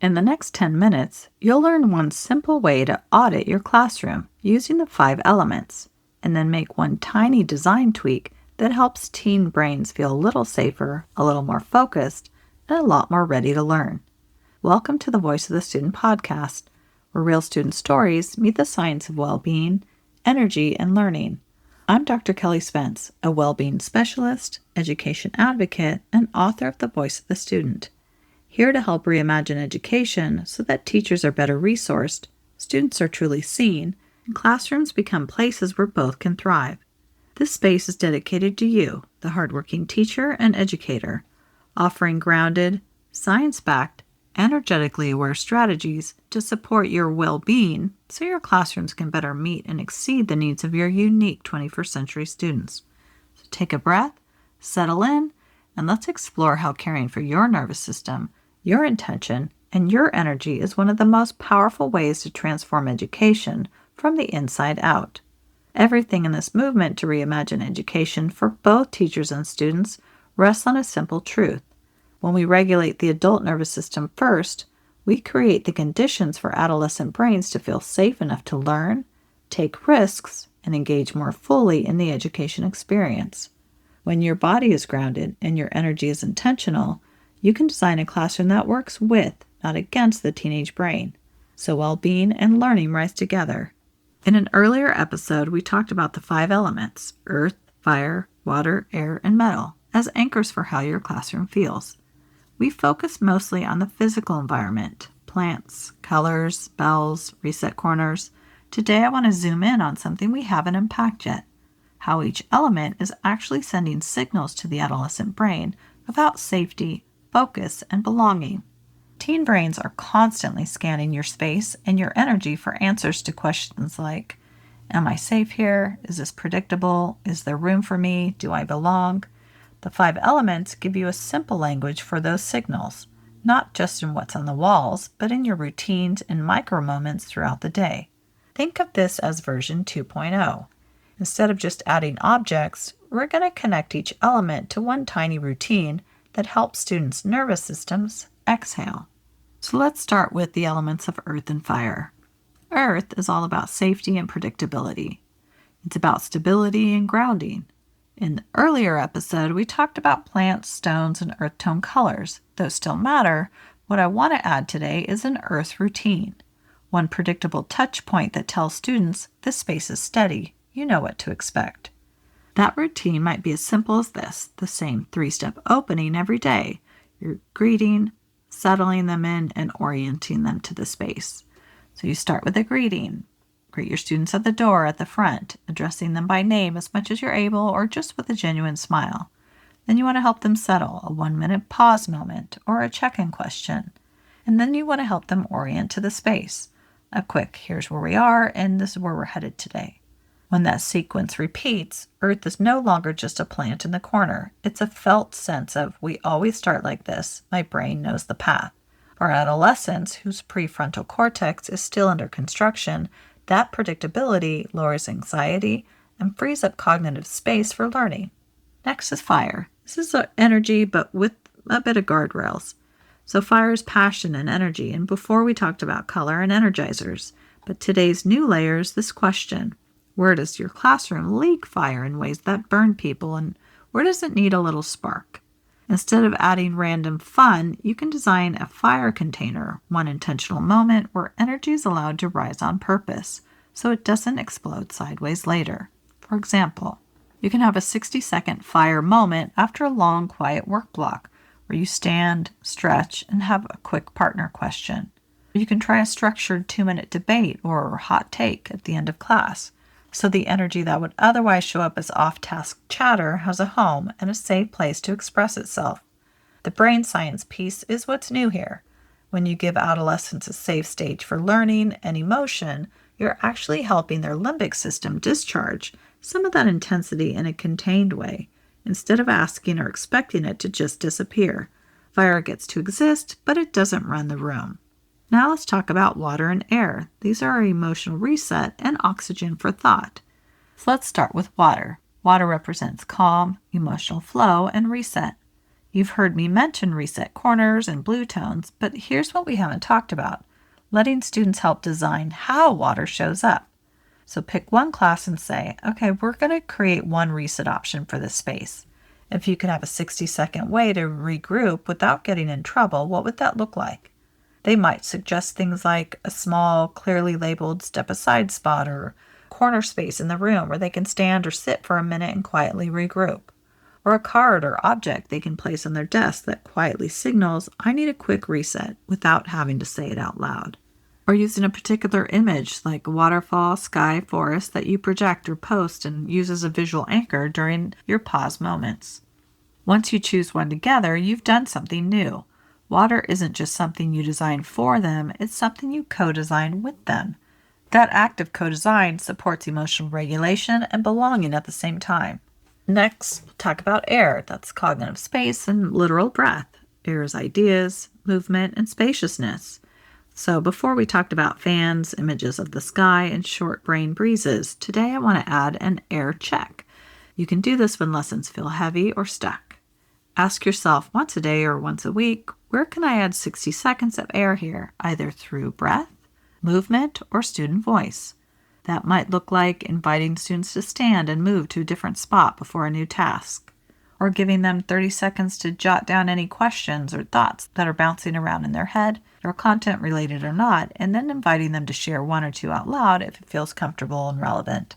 In the next 10 minutes, you'll learn one simple way to audit your classroom using the 5 elements, and then make one tiny design tweak that helps teen brains feel a little safer, a little more focused, and a lot more ready to learn. Welcome to the Voice of the Student podcast, where real student stories meet the science of well-being, energy, and learning. I'm Dr. Kelley Spence, a well-being specialist, education advocate, and author of The Voice of the Student. Here to help reimagine education so that teachers are better resourced, students are truly seen, and classrooms become places where both can thrive. This space is dedicated to you, the hardworking teacher and educator, offering grounded, science-backed, energetically aware strategies to support your well-being so your classrooms can better meet and exceed the needs of your unique 21st century students. So take a breath, settle in, and let's explore how caring for your nervous system, your intention, and your energy is one of the most powerful ways to transform education from the inside out. Everything in this movement to reimagine education for both teachers and students rests on a simple truth. When we regulate the adult nervous system first, we create the conditions for adolescent brains to feel safe enough to learn, take risks, and engage more fully in the education experience. When your body is grounded and your energy is intentional, you can design a classroom that works with, not against, the teenage brain, so well-being and learning rise together. In an earlier episode, we talked about the 5 elements, earth, fire, water, air, and metal, as anchors for how your classroom feels. We focused mostly on the physical environment, plants, colors, bells, reset corners. Today I want to zoom in on something we haven't unpacked yet, how each element is actually sending signals to the adolescent brain about safety, focus, and belonging. Teen brains are constantly scanning your space and your energy for answers to questions like, am I safe here? Is this predictable? Is there room for me? Do I belong? The 5 elements give you a simple language for those signals, not just in what's on the walls, but in your routines and micro moments throughout the day. Think of this as version 2.0. Instead of just adding objects, we're going to connect each element to one tiny routine that helps students' nervous systems exhale. So let's start with the elements of earth and fire. Earth is all about safety and predictability. It's about stability and grounding. In the earlier episode, we talked about plants, stones, and earth tone colors. Those still matter. What I want to add today is an earth routine. One predictable touch point that tells students this space is steady. You know what to expect. That routine might be as simple as this, the same 3-step opening every day. You're greeting, settling them in, and orienting them to the space. So you start with a greeting. Greet your students at the door at the front, addressing them by name as much as you're able or just with a genuine smile. Then you want to help them settle, a 1-minute pause moment or a check-in question. And then you want to help them orient to the space. A quick, here's where we are and this is where we're headed today. When that sequence repeats, Earth is no longer just a plant in the corner. It's a felt sense of, we always start like this, my brain knows the path. For adolescents whose prefrontal cortex is still under construction, that predictability lowers anxiety and frees up cognitive space for learning. Next is fire. This is energy, but with a bit of guardrails. So fire is passion and energy, and before we talked about color and energizers. But today's new layer is this question. Where does your classroom leak fire in ways that burn people, and where does it need a little spark? Instead of adding random fun, you can design a fire container, one intentional moment where energy is allowed to rise on purpose, so it doesn't explode sideways later. For example, you can have a 60-second fire moment after a long, quiet work block, where you stand, stretch, and have a quick partner question. You can try a structured 2-minute debate or hot take at the end of class, so the energy that would otherwise show up as off-task chatter has a home and a safe place to express itself. The brain science piece is what's new here. When you give adolescents a safe stage for learning and emotion, you're actually helping their limbic system discharge some of that intensity in a contained way, instead of asking or expecting it to just disappear. Fire gets to exist, but it doesn't run the room. Now let's talk about water and air. These are our emotional reset and oxygen for thought. So let's start with water. Water represents calm, emotional flow, and reset. You've heard me mention reset corners and blue tones, but here's what we haven't talked about: letting students help design how water shows up. So pick one class and say, okay, we're going to create one reset option for this space. If you could have a 60-second way to regroup without getting in trouble, what would that look like? They might suggest things like a small, clearly labeled step-aside spot or corner space in the room where they can stand or sit for a minute and quietly regroup. Or a card or object they can place on their desk that quietly signals, I need a quick reset, without having to say it out loud. Or using a particular image like a waterfall, sky, forest that you project or post and use as a visual anchor during your pause moments. Once you choose one together, you've done something new. Water isn't just something you design for them, it's something you co-design with them. That act of co-design supports emotional regulation and belonging at the same time. Next, we'll talk about air. That's cognitive space and literal breath. Air is ideas, movement, and spaciousness. So before we talked about fans, images of the sky, and short brain breezes, today I want to add an air check. You can do this when lessons feel heavy or stuck. Ask yourself once a day or once a week, where can I add 60 seconds of air here, either through breath, movement, or student voice? That might look like inviting students to stand and move to a different spot before a new task, or giving them 30 seconds to jot down any questions or thoughts that are bouncing around in their head, or content related or not, and then inviting them to share one or two out loud if it feels comfortable and relevant.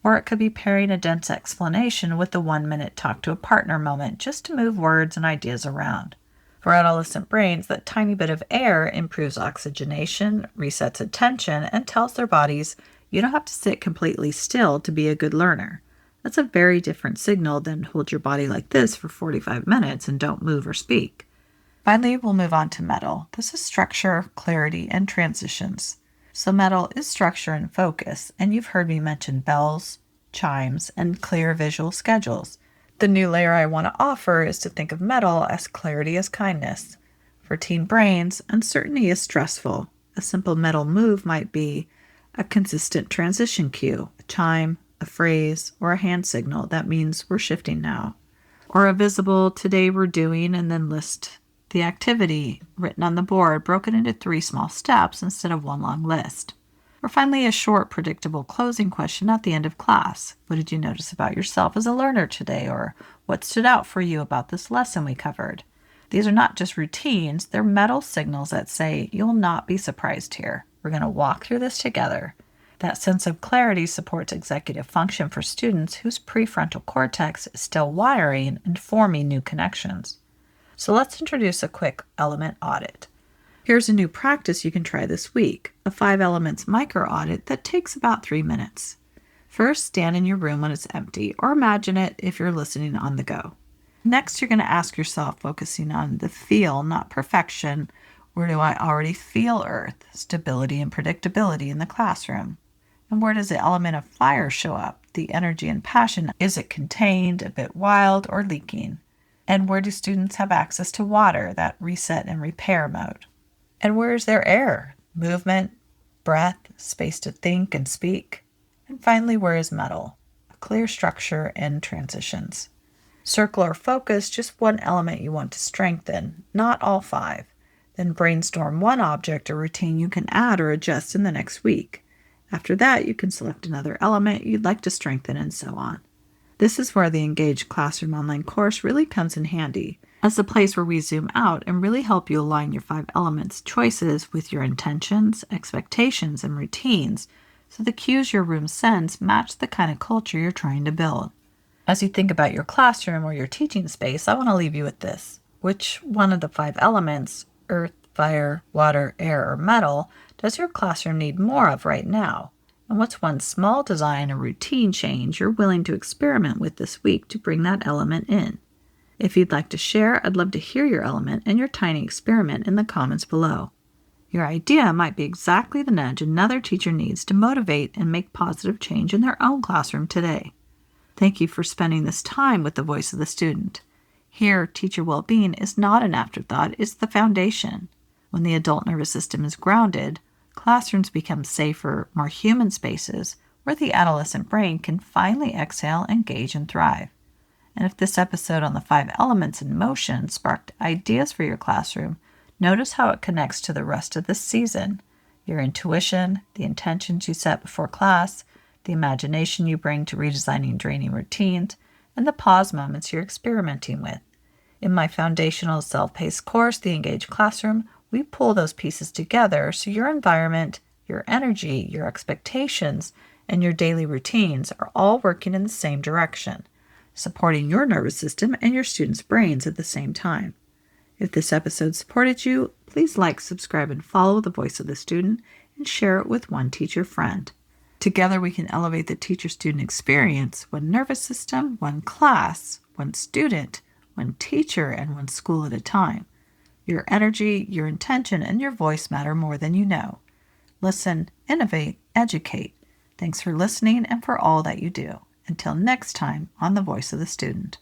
Or it could be pairing a dense explanation with a 1-minute talk to a partner moment just to move words and ideas around. For adolescent brains, that tiny bit of air improves oxygenation, resets attention, and tells their bodies, you don't have to sit completely still to be a good learner. That's a very different signal than hold your body like this for 45 minutes and don't move or speak. Finally, we'll move on to metal. This is structure, clarity, and transitions. So metal is structure and focus, and you've heard me mention bells, chimes, and clear visual schedules. The new layer I want to offer is to think of metal as clarity as kindness. For teen brains, uncertainty is stressful. A simple metal move might be a consistent transition cue, a chime, a phrase, or a hand signal that means we're shifting now. Or a visible today we're doing and then list the activity written on the board broken into 3 small steps instead of one long list. Or finally, a short, predictable closing question at the end of class. What did you notice about yourself as a learner today? Or what stood out for you about this lesson we covered? These are not just routines, they're metal signals that say, you'll not be surprised here. We're going to walk through this together. That sense of clarity supports executive function for students whose prefrontal cortex is still wiring and forming new connections. So let's introduce a quick element audit. Here's a new practice you can try this week, a 5 elements micro audit that takes about 3 minutes. First, stand in your room when it's empty, or imagine it if you're listening on the go. Next, you're going to ask yourself, focusing on the feel, not perfection, where do I already feel earth, stability, and predictability in the classroom? And where does the element of fire show up, the energy and passion? Is it contained, a bit wild, or leaking? And where do students have access to water, that reset and repair mode? And where is their air, movement, breath, space to think and speak? And finally, where is metal, a clear structure and transitions? Circle or focus just one element you want to strengthen, not all 5. Then brainstorm one object or routine you can add or adjust in the next week. After that, you can select another element you'd like to strengthen and so on. This is where the Engaged Classroom online course really comes in handy, as a place where we zoom out and really help you align your 5 elements choices with your intentions, expectations, and routines, so the cues your room sends match the kind of culture you're trying to build. As you think about your classroom or your teaching space, I want to leave you with this. Which one of the 5 elements, earth, fire, water, air, or metal, does your classroom need more of right now? And what's one small design or routine change you're willing to experiment with this week to bring that element in? If you'd like to share, I'd love to hear your element and your tiny experiment in the comments below. Your idea might be exactly the nudge another teacher needs to motivate and make positive change in their own classroom today. Thank you for spending this time with the voice of the student. Here, teacher well-being is not an afterthought, it's the foundation. When the adult nervous system is grounded, classrooms become safer, more human spaces where the adolescent brain can finally exhale, engage, and thrive. And if this episode on the 5 elements in motion sparked ideas for your classroom, notice how it connects to the rest of the season. Your intuition, the intentions you set before class, the imagination you bring to redesigning draining routines, and the pause moments you're experimenting with. In my foundational self-paced course, The Engaged Classroom, we pull those pieces together so your environment, your energy, your expectations, and your daily routines are all working in the same direction, supporting your nervous system and your students' brains at the same time. If this episode supported you, please like, subscribe, and follow The Voice of the Student and share it with one teacher friend. Together we can elevate the teacher-student experience, one nervous system, one class, one student, one teacher, and one school at a time. Your energy, your intention, and your voice matter more than you know. Listen, innovate, educate. Thanks for listening and for all that you do. Until next time on The Voice of the Student.